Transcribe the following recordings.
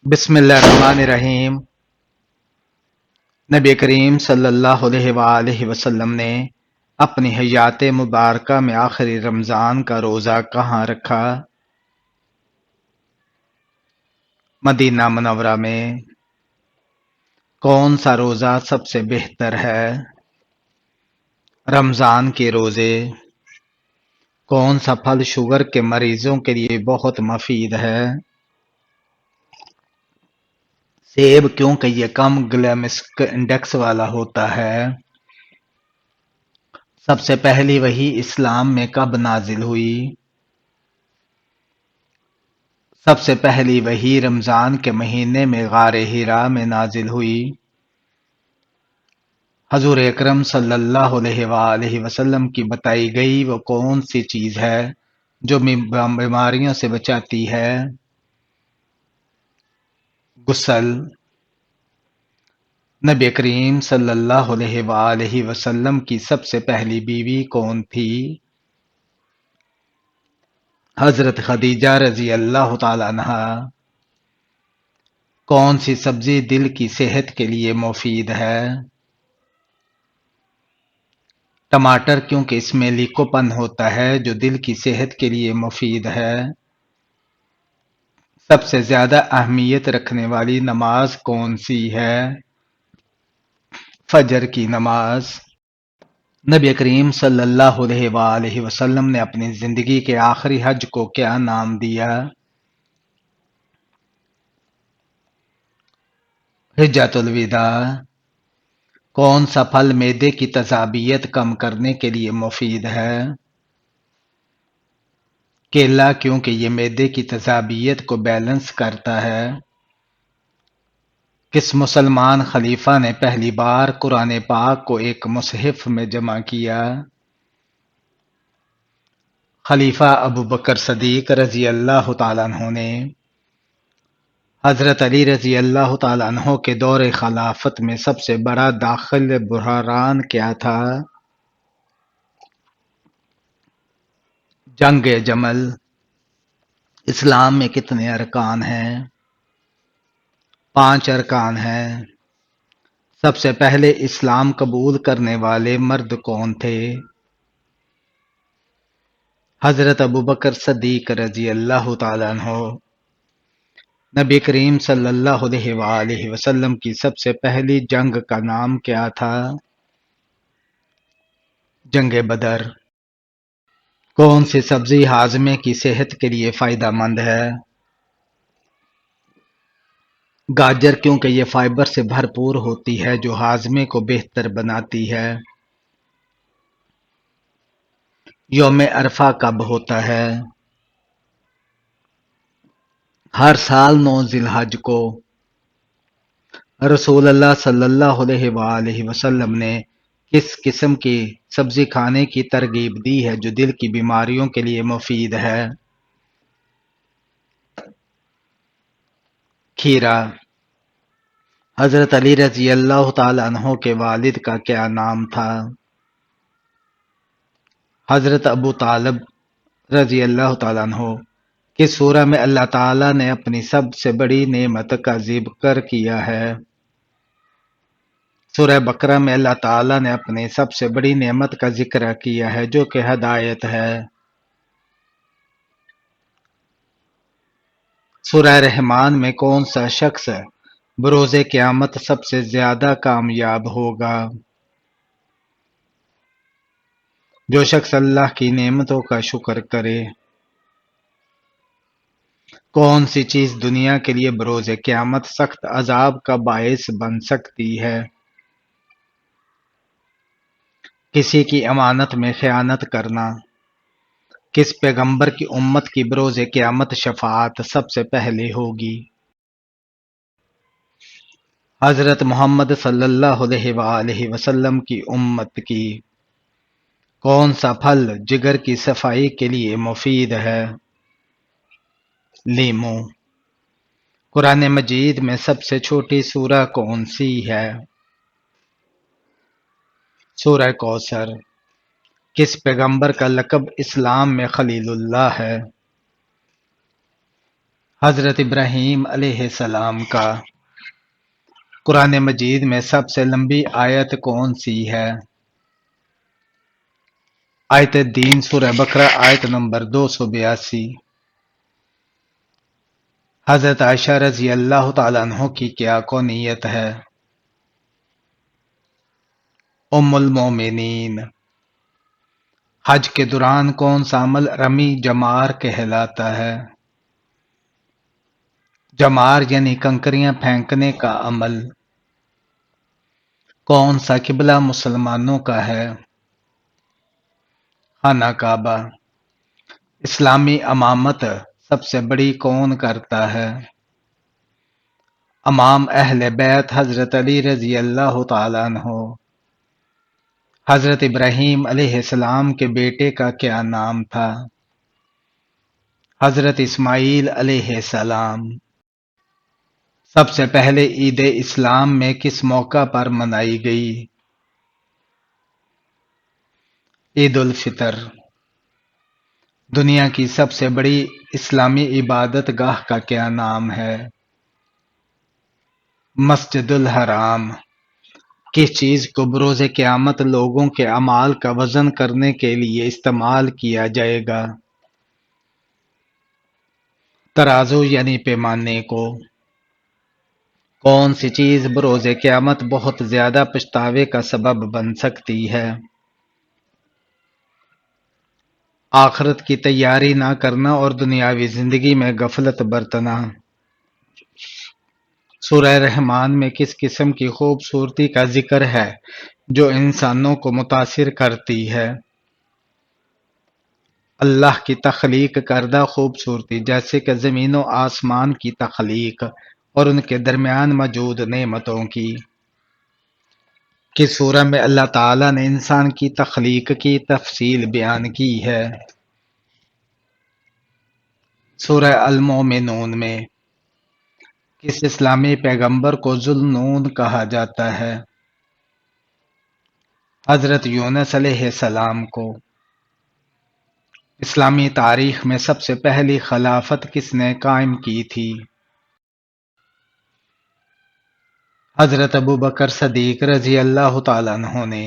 بسم اللہ الرحمن الرحیم۔ نبی کریم صلی اللہ علیہ وآلہ وسلم نے اپنی حیات مبارکہ میں آخری رمضان کا روزہ کہاں رکھا؟ مدینہ منورہ میں۔ کون سا روزہ سب سے بہتر ہے؟ رمضان کے روزے۔ کون سا پھل شوگر کے مریضوں کے لیے بہت مفید ہے؟ سیب، کیونکہ یہ کم گلیسیمک انڈیکس والا ہوتا ہے۔ سب سے پہلی وحی اسلام میں کب نازل ہوئی؟ سب سے پہلی وحی رمضان کے مہینے میں غار حرا میں نازل ہوئی۔ حضور اکرم صلی اللہ علیہ وآلہ وسلم کی بتائی گئی وہ کون سی چیز ہے جو بیماریوں سے بچاتی ہے؟ غسل۔ نبی کریم صلی اللہ علیہ وآلہ وسلم کی سب سے پہلی بیوی کون تھی؟ حضرت خدیجہ رضی اللہ تعالی عنہا۔ کون سی سبزی دل کی صحت کے لیے مفید ہے؟ ٹماٹر، کیونکہ اس میں لیکوپن ہوتا ہے جو دل کی صحت کے لیے مفید ہے۔ سب سے زیادہ اہمیت رکھنے والی نماز کون سی ہے؟ فجر کی نماز۔ نبی کریم صلی اللہ علیہ وآلہ وسلم نے اپنی زندگی کے آخری حج کو کیا نام دیا؟ حجۃ الوداع۔ کون سا پھل معدے کی تیزابیت کم کرنے کے لیے مفید ہے؟ کیلا، کیونکہ یہ معدے کی تیزابیت کو بیلنس کرتا ہے۔ کس مسلمان خلیفہ نے پہلی بار قرآن پاک کو ایک مصحف میں جمع کیا؟ خلیفہ ابوبکر صدیق رضی اللہ تعالیٰ عنہ نے۔ حضرت علی رضی اللہ تعالیٰ عنہ کے دور خلافت میں سب سے بڑا داخل بحران کیا تھا؟ جنگ جمل۔ اسلام میں کتنے ارکان ہیں؟ 5 ارکان ہیں۔ سب سے پہلے اسلام قبول کرنے والے مرد کون تھے؟ حضرت ابوبکر صدیق رضی اللہ تعالیٰ عنہ۔ نبی کریم صلی اللہ علیہ وآلہ وسلم کی سب سے پہلی جنگ کا نام کیا تھا؟ جنگ بدر۔ کون سی سبزی ہاضمے کی صحت کے لیے فائدہ مند ہے؟ گاجر، کیونکہ یہ فائبر سے بھرپور ہوتی ہے جو ہاضمے کو بہتر بناتی ہے۔ یوم عرفہ کب ہوتا ہے؟ ہر سال 9 ذی الحج کو۔ رسول اللہ صلی اللہ علیہ وآلہ وسلم نے کس قسم کی سبزی کھانے کی ترغیب دی ہے جو دل کی بیماریوں کے لیے مفید ہے؟ کھیرا۔ حضرت علی رضی اللہ تعالیٰ عنہ کے والد کا کیا نام تھا؟ حضرت ابو طالب رضی اللہ تعالیٰ عنہ۔ کس سورہ میں اللہ تعالیٰ نے اپنی سب سے بڑی نعمت کا ذکر کیا ہے؟ سورہ بقرہ میں اللہ تعالیٰ نے اپنی سب سے بڑی نعمت کا ذکر کیا ہے جو کہ ہدایت ہے۔ سورہ رحمان میں کون سا شخص بروز قیامت سب سے زیادہ کامیاب ہوگا؟ جو شخص اللہ کی نعمتوں کا شکر کرے۔ کون سی چیز دنیا کے لیے بروز قیامت سخت عذاب کا باعث بن سکتی ہے؟ کسی کی امانت میں خیانت کرنا۔ کس پیغمبر کی امت کی بروز قیامت شفاعت سب سے پہلے ہوگی؟ حضرت محمد صلی اللہ علیہ وآلہ وسلم کی امت کی۔ کون سا پھل جگر کی صفائی کے لیے مفید ہے؟ لیمو۔ قرآن مجید میں سب سے چھوٹی سورہ کون سی ہے؟ سورہ کوثر۔ کس پیغمبر کا لقب اسلام میں خلیل اللہ ہے؟ حضرت ابراہیم علیہ السلام کا قرآن مجید میں سب سے لمبی آیت کون سی ہے؟ آیت دین سورہ بقرہ آیت نمبر 282۔ حضرت عائشہ رضی اللہ تعالیٰ عنہ کی کیا کونیت ہے؟ ام المومنین۔ حج کے دوران کون سا عمل رمی جمار کہلاتا ہے؟ جمار یعنی کنکریاں پھینکنے کا عمل۔ کون سا قبلہ مسلمانوں کا ہے؟ خانہ کعبہ۔ اسلامی امامت سب سے بڑی کون کرتا ہے؟ امام اہل بیت حضرت علی رضی اللہ تعالیٰ عنہ۔ حضرت ابراہیم علیہ السلام کے بیٹے کا کیا نام تھا؟ حضرت اسماعیل علیہ السلام۔ سب سے پہلے عید اسلام میں کس موقع پر منائی گئی؟ عید الفطر۔ دنیا کی سب سے بڑی اسلامی عبادت گاہ کا کیا نام ہے؟ مسجد الحرام۔ کس چیز کو بروز قیامت لوگوں کے اعمال کا وزن کرنے کے لیے استعمال کیا جائے گا؟ ترازو یعنی پیمانے کو۔ کون سی چیز بروز قیامت بہت زیادہ پچھتاوے کا سبب بن سکتی ہے؟ آخرت کی تیاری نہ کرنا اور دنیاوی زندگی میں غفلت برتنا۔ سورہ رحمان میں کس قسم کی خوبصورتی کا ذکر ہے جو انسانوں کو متاثر کرتی ہے؟ اللہ کی تخلیق کردہ خوبصورتی، جیسے کہ زمین و آسمان کی تخلیق اور ان کے درمیان موجود نعمتوں کی۔ کس سورہ میں اللہ تعالیٰ نے انسان کی تخلیق کی تفصیل بیان کی ہے؟ سورہ المومنون میں۔ کس اسلامی پیغمبر کو ذوالنون کہا جاتا ہے؟ حضرت یونس علیہ السلام کو۔ اسلامی تاریخ میں سب سے پہلی خلافت کس نے قائم کی تھی؟ حضرت ابوبکر صدیق رضی اللہ تعالیٰ عنہ نے۔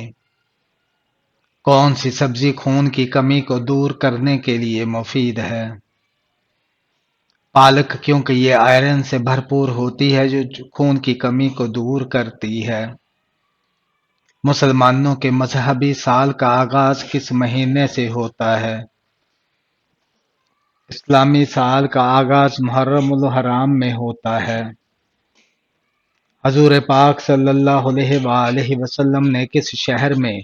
کون سی سبزی خون کی کمی کو دور کرنے کے لیے مفید ہے؟ پالک، کیونکہ یہ آئرن سے بھرپور ہوتی ہے جو خون کی کمی کو دور کرتی ہے۔ مسلمانوں کے مذہبی سال کا آغاز کس مہینے سے ہوتا ہے؟ اسلامی سال کا آغاز محرم الحرام میں ہوتا ہے۔ حضور پاک صلی اللہ علیہ وآلہ وسلم نے کس شہر میں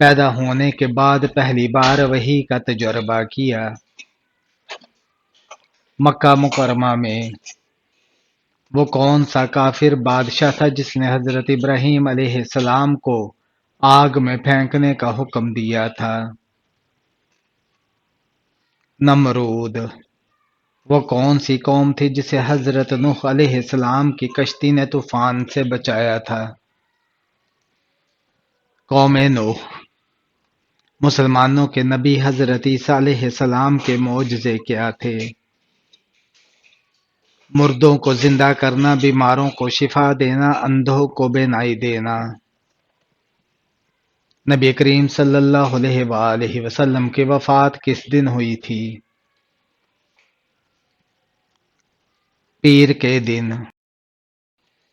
پیدا ہونے کے بعد پہلی بار وحی کا تجربہ کیا؟ مکہ مکرمہ میں۔ وہ کون سا کافر بادشاہ تھا جس نے حضرت ابراہیم علیہ السلام کو آگ میں پھینکنے کا حکم دیا تھا؟ نمرود۔ وہ کون سی قوم تھی جسے حضرت نوح علیہ السلام کی کشتی نے طوفان سے بچایا تھا؟ قوم نوح۔ مسلمانوں کے نبی حضرت عیسیٰ علیہ السلام کے معجزے کیا تھے؟ مردوں کو زندہ کرنا، بیماروں کو شفا دینا، اندھوں کو بینائی دینا۔ نبی کریم صلی اللہ علیہ وآلہ وسلم کی وفات کس دن ہوئی تھی؟ پیر کے دن۔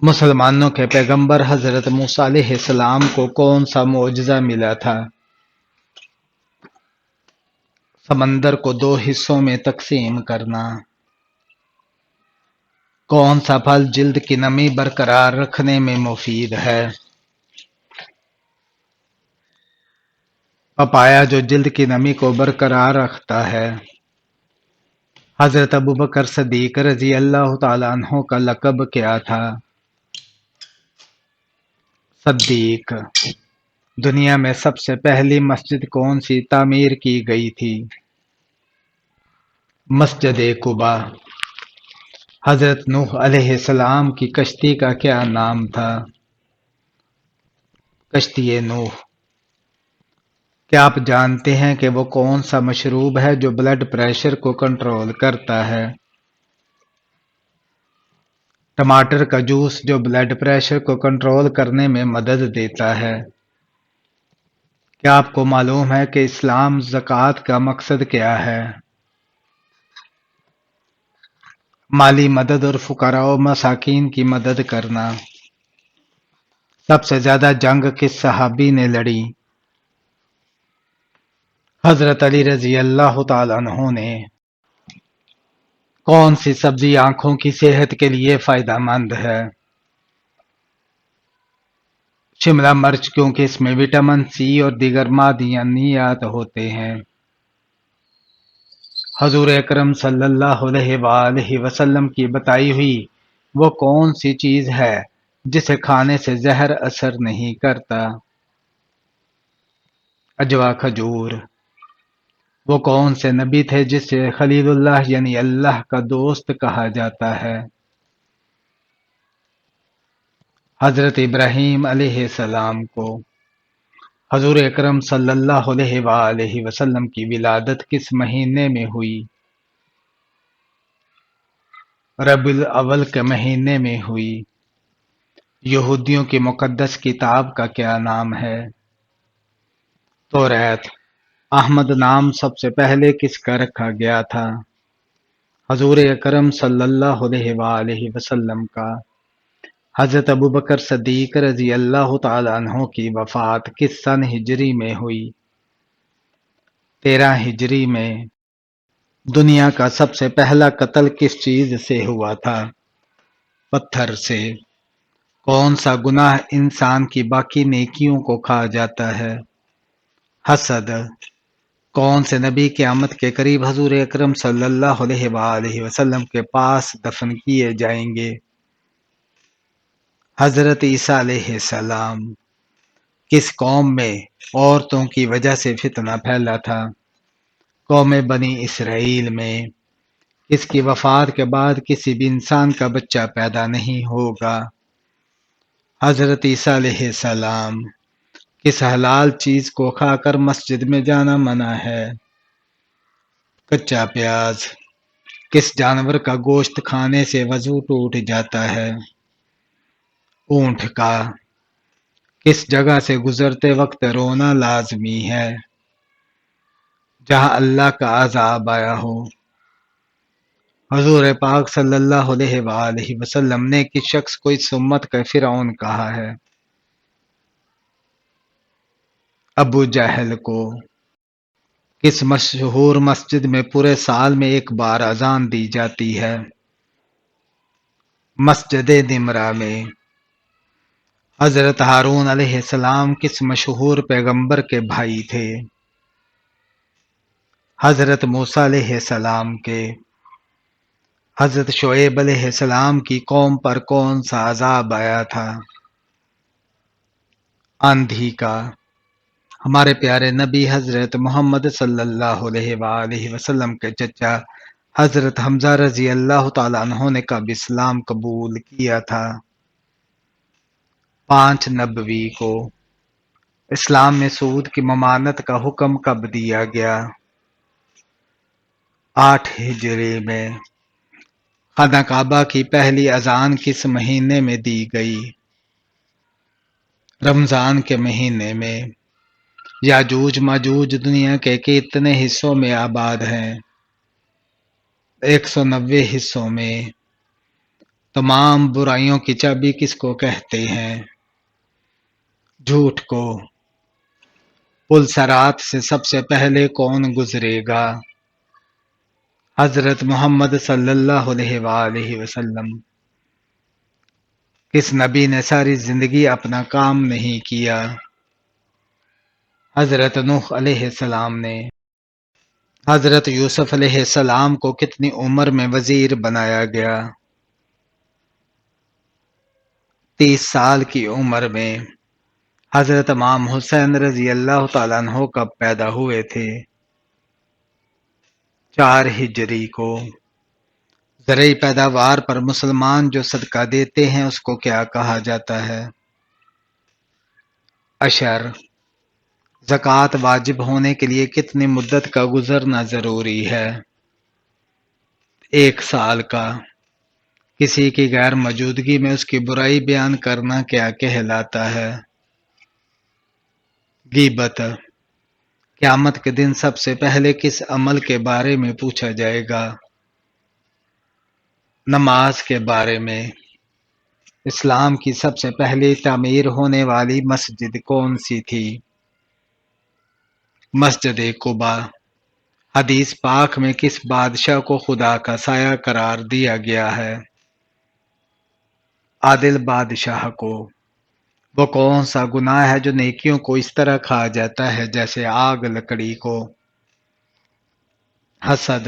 مسلمانوں کے پیغمبر حضرت موسیٰ علیہ السلام کو کون سا معجزہ ملا تھا؟ سمندر کو 2 حصوں میں تقسیم کرنا۔ کون سا پھل جلد کی نمی برقرار رکھنے میں مفید ہے؟ پپایا، جو جلد کی نمی کو برقرار رکھتا ہے۔ حضرت ابوبکر صدیق رضی اللہ تعالیٰ عنہ کا لقب کیا تھا؟ صدیق۔ دنیا میں سب سے پہلی مسجد کون سی تعمیر کی گئی تھی؟ مسجد قباء۔ حضرت نوح علیہ السلام کی کشتی کا کیا نام تھا؟ کشتی نوح۔ کیا آپ جانتے ہیں کہ وہ کون سا مشروب ہے جو بلڈ پریشر کو کنٹرول کرتا ہے؟ ٹماٹر کا جوس جو بلڈ پریشر کو کنٹرول کرنے میں مدد دیتا ہے۔ کیا آپ کو معلوم ہے کہ اسلام زکوٰۃ کا مقصد کیا ہے؟ مالی مدد اور فقراء و مساکین کی مدد کرنا۔ سب سے زیادہ جنگ کس صحابی نے لڑی؟ حضرت علی رضی اللہ تعالیٰ عنہ نے۔ کون سی سبزی آنکھوں کی صحت کے لیے فائدہ مند ہے؟ شملہ مرچ، کیونکہ اس میں وٹامن سی اور دیگر معدنیات ہوتے ہیں۔ حضور اکرم صلی اللہ علیہ وآلہ وسلم کی بتائی ہوئی وہ کون سی چیز ہے جسے کھانے سے زہر اثر نہیں کرتا؟ اجوا کھجور۔ وہ کون سے نبی تھے جسے خلیل اللہ یعنی اللہ کا دوست کہا جاتا ہے؟ حضرت ابراہیم علیہ السلام کو۔ حضور اکرم صلی اللہ علیہ وآلہ وسلم کی ولادت کس مہینے میں ہوئی؟ ربیع الاول کے مہینے میں ہوئی۔ یہودیوں کی مقدس کتاب کا کیا نام ہے؟ توریت۔ احمد نام سب سے پہلے کس کا رکھا گیا تھا؟ حضور اکرم صلی اللہ علیہ وآلہ وسلم کا۔ حضرت ابوبکر صدیق رضی اللہ تعالیٰ عنہ کی وفات کس سن ہجری میں ہوئی؟ 13 ہجری میں۔ دنیا کا سب سے پہلا قتل کس چیز سے ہوا تھا؟ پتھر سے۔ کون سا گناہ انسان کی باقی نیکیوں کو کھا جاتا ہے؟ حسد۔ کون سے نبی قیامت کے قریب حضور اکرم صلی اللہ علیہ وآلہ وسلم کے پاس دفن کیے جائیں گے؟ حضرت عیسیٰ علیہ السلام۔ کس قوم میں عورتوں کی وجہ سے فتنہ پھیلا تھا؟ قوم بنی اسرائیل میں۔ اس کی وفات کے بعد کسی بھی انسان کا بچہ پیدا نہیں ہوگا؟ حضرت عیسیٰ علیہ السلام۔ کس حلال چیز کو کھا کر مسجد میں جانا منع ہے؟ کچا پیاز۔ کس جانور کا گوشت کھانے سے وضو ٹوٹ جاتا ہے؟ اونٹ کا۔ کس جگہ سے گزرتے وقت رونا لازمی ہے؟ جہاں اللہ کا عذاب آیا ہو۔ حضور پاک صلی اللہ علیہ وآلہ وسلم نے کس شخص کو اس امت کا فرعون کہا ہے؟ ابو جہل کو۔ کس مشہور مسجد میں پورے سال میں ایک بار اذان دی جاتی ہے؟ مسجد نمرہ میں۔ حضرت ہارون علیہ السلام کس مشہور پیغمبر کے بھائی تھے؟ حضرت موسیٰ علیہ السلام کے۔ حضرت شعیب علیہ السلام کی قوم پر کون سا عذاب آیا تھا؟ آندھی کا۔ ہمارے پیارے نبی حضرت محمد صلی اللہ علیہ وآلہ وسلم کے چچا حضرت حمزہ رضی اللہ تعالیٰ عنہ نے کب اسلام قبول کیا تھا؟ 5 نبوی کو۔ اسلام میں سود کی ممانعت کا حکم کب دیا گیا؟ 8 ہجری میں۔ خانہ کعبہ کی پہلی اذان کس مہینے میں دی گئی؟ رمضان کے مہینے میں۔ یاجوج ماجوج دنیا کے کتنے حصوں میں آباد ہیں؟ 190 حصوں میں۔ تمام برائیوں کی چابی کس کو کہتے ہیں؟ جھوٹ کو۔ پل صراط سے سب سے پہلے کون گزرے گا؟ حضرت محمد صلی اللہ علیہ وآلہ وسلم۔ کس نبی نے ساری زندگی اپنا کام نہیں کیا؟ حضرت نوح علیہ السلام نے۔ حضرت یوسف علیہ السلام کو کتنی عمر میں وزیر بنایا گیا؟ 30 سال کی عمر میں۔ حضرت امام حسین رضی اللہ تعالیٰ عنہ کب پیدا ہوئے تھے؟ 4 ہجری کو۔ زرعی پیداوار پر مسلمان جو صدقہ دیتے ہیں اس کو کیا کہا جاتا ہے؟ عشر۔ زکوٰۃ واجب ہونے کے لیے کتنی مدت کا گزرنا ضروری ہے؟ 1 سال کا۔ کسی کی غیر موجودگی میں اس کی برائی بیان کرنا کیا کہلاتا ہے؟ غیبت۔ قیامت کے دن سب سے پہلے کس عمل کے بارے میں پوچھا جائے گا؟ نماز کے بارے میں۔ اسلام کی سب سے پہلی تعمیر ہونے والی مسجد کون سی تھی؟ مسجد قباء۔ حدیث پاک میں کس بادشاہ کو خدا کا سایہ قرار دیا گیا ہے؟ عادل بادشاہ کو۔ وہ کون سا گناہ ہے جو نیکیوں کو اس طرح کھا جاتا ہے جیسے آگ لکڑی کو؟ حسد۔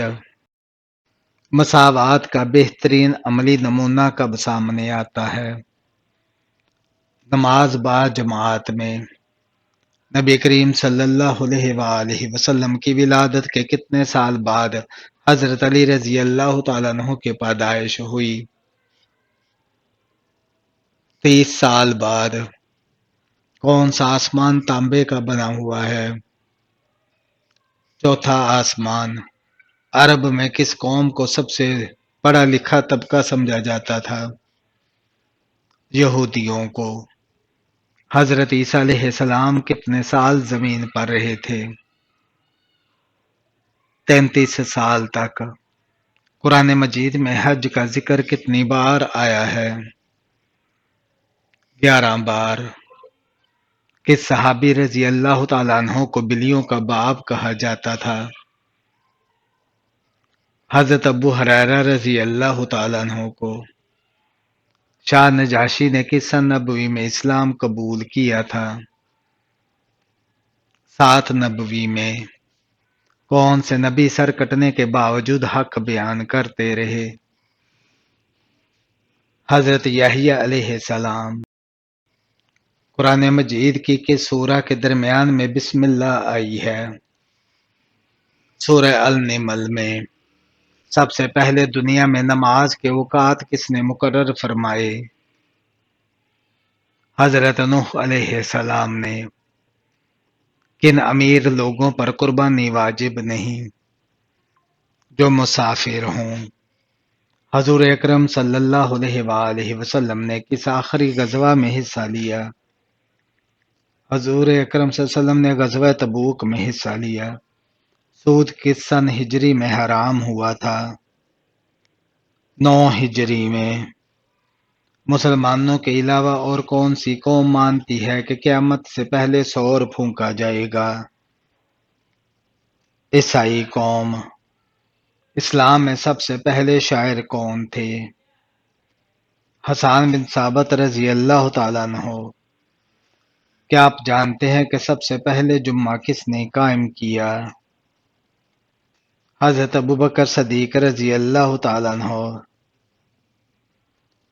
مساوات کا بہترین عملی نمونہ کب سامنے آتا ہے؟ نماز با جماعت میں۔ نبی کریم صلی اللہ علیہ وآلہ وسلم کی ولادت کے کتنے سال بعد حضرت علی رضی اللہ تعالیٰ عنہ کی پیدائش ہوئی؟ 30 سال بعد۔ کون سا آسمان تانبے کا بنا ہوا ہے؟ چوتھا آسمان۔ عرب میں کس قوم کو سب سے پڑھا لکھا طبقہ سمجھا جاتا تھا؟ یہودیوں کو۔ حضرت عیسیٰ علیہ السلام کتنے سال زمین پر رہے تھے؟ 33 سال تک۔ قرآن مجید میں حج کا ذکر کتنی بار آیا ہے؟ 11 بار۔ کس صحابی رضی اللہ تعالیٰ عنہ کو بلیوں کا باپ کہا جاتا تھا؟ حضرت ابو ہریرہ رضی اللہ تعالیٰ عنہ کو۔ شاہ نجاشی نے کس سن نبوی میں اسلام قبول کیا تھا؟ 7 نبوی میں۔ کون سے نبی سر کٹنے کے باوجود حق بیان کرتے رہے؟ حضرت یحییٰ علیہ السلام۔ قرآن مجید کی کس سورہ کے درمیان میں بسم اللہ آئی ہے؟ سورہ النمل میں۔ سب سے پہلے دنیا میں نماز کے اوقات کس نے مقرر فرمائے؟ حضرت نوح علیہ السلام نے۔ کن امیر لوگوں پر قربانی واجب نہیں؟ جو مسافر ہوں۔ حضور اکرم صلی اللہ علیہ وآلہ وسلم نے کس آخری غزوہ میں حصہ لیا؟ حضور اکرم صلی اللہ علیہ وسلم نے غزوہ تبوک میں حصہ لیا۔ سود کس سن ہجری میں حرام ہوا تھا؟ 9 ہجری میں۔ مسلمانوں کے علاوہ اور کون سی قوم مانتی ہے کہ قیامت سے پہلے سور پھونکا جائے گا؟ عیسائی قوم۔ اسلام میں سب سے پہلے شاعر کون تھے؟ حسان بن ثابت رضی اللہ تعالیٰ عنہ۔ کیا آپ جانتے ہیں کہ سب سے پہلے جمعہ کس نے قائم کیا؟ حضرت ابوبکر صدیق رضی اللہ تعالیٰ عنہ۔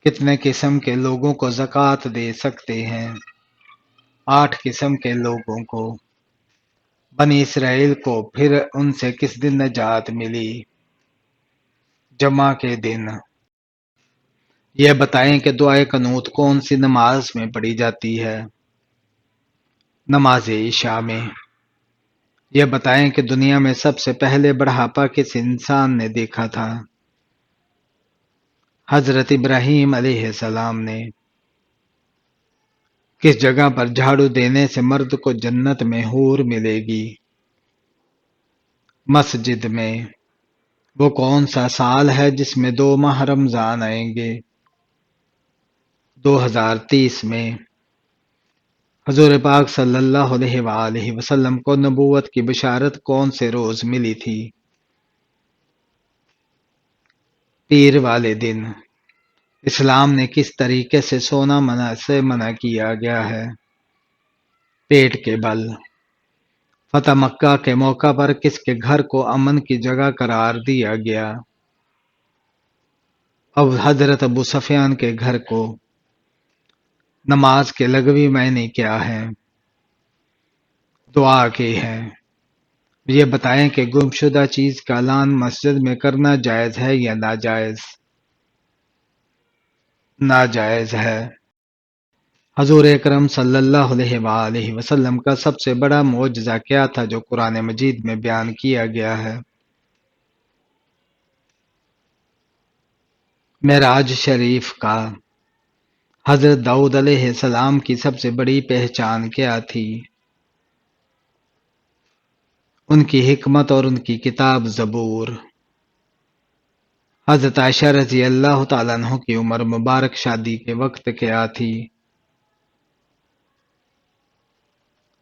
کتنے قسم کے لوگوں کو زکوٰۃ دے سکتے ہیں؟ 8 قسم کے لوگوں کو۔ بنی اسرائیل کو پھر ان سے کس دن نجات ملی؟ جمعہ کے دن۔ یہ بتائیں کہ دعائے قنوت کون سی نماز میں پڑھی جاتی ہے؟ نماز عشاء میں۔ یہ بتائیں کہ دنیا میں سب سے پہلے بڑھاپا کس انسان نے دیکھا تھا؟ حضرت ابراہیم علیہ السلام نے۔ کس جگہ پر جھاڑو دینے سے مرد کو جنت میں حور ملے گی؟ مسجد میں۔ وہ کون سا سال ہے جس میں 2 ماہ رمضان آئیں گے؟ 2030 میں۔ حضور پاک صلی اللہ علیہ وآلہ وسلم کو نبوت کی بشارت کون سے روز ملی تھی؟ پیر والے دن۔ اسلام نے کس طریقے سے سونا منع کیا گیا ہے؟ پیٹ کے بل۔ فتح مکہ کے موقع پر کس کے گھر کو امن کی جگہ قرار دیا گیا؟ اب حضرت ابو سفیان کے گھر کو۔ نماز کے لغوی معنی کیا ہے؟ دعا کے ہیں۔ یہ بتائیں کہ گمشدہ چیز کا اعلان مسجد میں کرنا جائز ہے یا ناجائز؟ ناجائز ہے۔ حضور اکرم صلی اللہ علیہ وآلہ وسلم کا سب سے بڑا معجزہ کیا تھا جو قرآن مجید میں بیان کیا گیا ہے؟ معراج شریف کا حضرت داؤد علیہ السلام کی سب سے بڑی پہچان کیا تھی؟ ان کی حکمت اور ان کی کتاب زبور۔ حضرت عائشہ رضی اللہ تعالیٰ عنہ کی عمر مبارک شادی کے وقت کیا تھی؟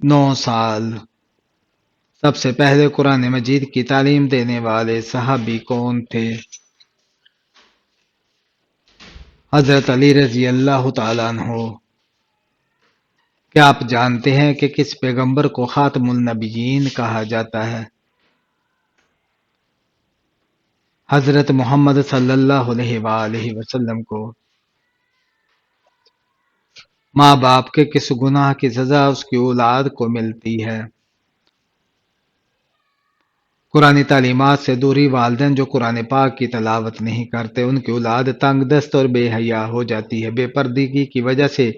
9 سال۔ سب سے پہلے قرآن مجید کی تعلیم دینے والے صحابی کون تھے؟ حضرت علی رضی اللہ تعالیٰ عنہ۔ کیا آپ جانتے ہیں کہ کس پیغمبر کو خاتم النبیین کہا جاتا ہے؟ حضرت محمد صلی اللہ علیہ وآلہ وسلم کو۔ ماں باپ کے کس گناہ کی سزا اس کی اولاد کو ملتی ہے؟ قرآن تعلیمات سے دوری۔ والدین جو قرآن پاک کی تلاوت نہیں کرتے ان کی اولاد تنگ دست اور بے حیا ہو جاتی ہے۔ بے پردگی کی وجہ سے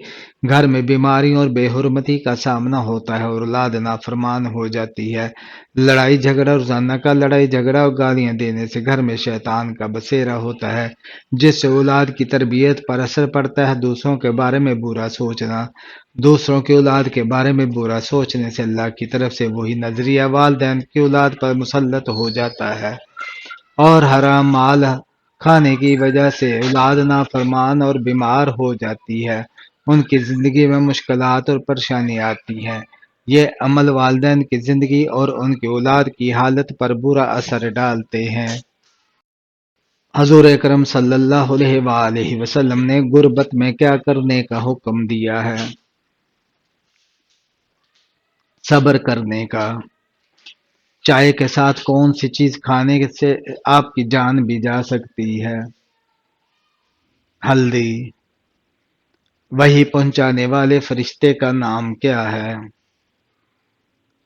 گھر میں بیماری اور بے حرمتی کا سامنا ہوتا ہے اور اولاد نافرمان ہو جاتی ہے۔ لڑائی جھگڑا۔ روزانہ کا لڑائی جھگڑا اور گالیاں دینے سے گھر میں شیطان کا بسیرا ہوتا ہے جس سے اولاد کی تربیت پر اثر پڑتا ہے۔ دوسروں کے بارے میں برا سوچنا۔ دوسروں کی اولاد کے بارے میں برا سوچنے سے اللہ کی طرف سے وہی نظریہ والدین کی اولاد پر مسلط ہو جاتا ہے اور حرام مال کھانے کی وجہ سے اولاد نافرمان اور بیمار ہو جاتی ہے۔ ان کی زندگی میں مشکلات اور پریشانی آتی ہے۔ یہ عمل والدین کی زندگی اور ان کی اولاد کی حالت پر برا اثر ڈالتے ہیں۔ حضور اکرم صلی اللہ علیہ وآلہ وسلم نے غربت میں کیا کرنے کا حکم دیا ہے؟ صبر کرنے کا۔ چائے کے ساتھ کون سی چیز کھانے سے آپ کی جان بھی جا سکتی ہے؟ ہلدی۔ وحی پہنچانے والے فرشتے کا نام کیا ہے؟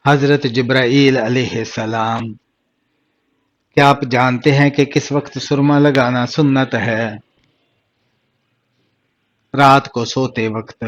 حضرت جبرائیل علیہ السلام۔ کیا آپ جانتے ہیں کہ کس وقت سرما لگانا سنت ہے؟ رات کو سوتے وقت۔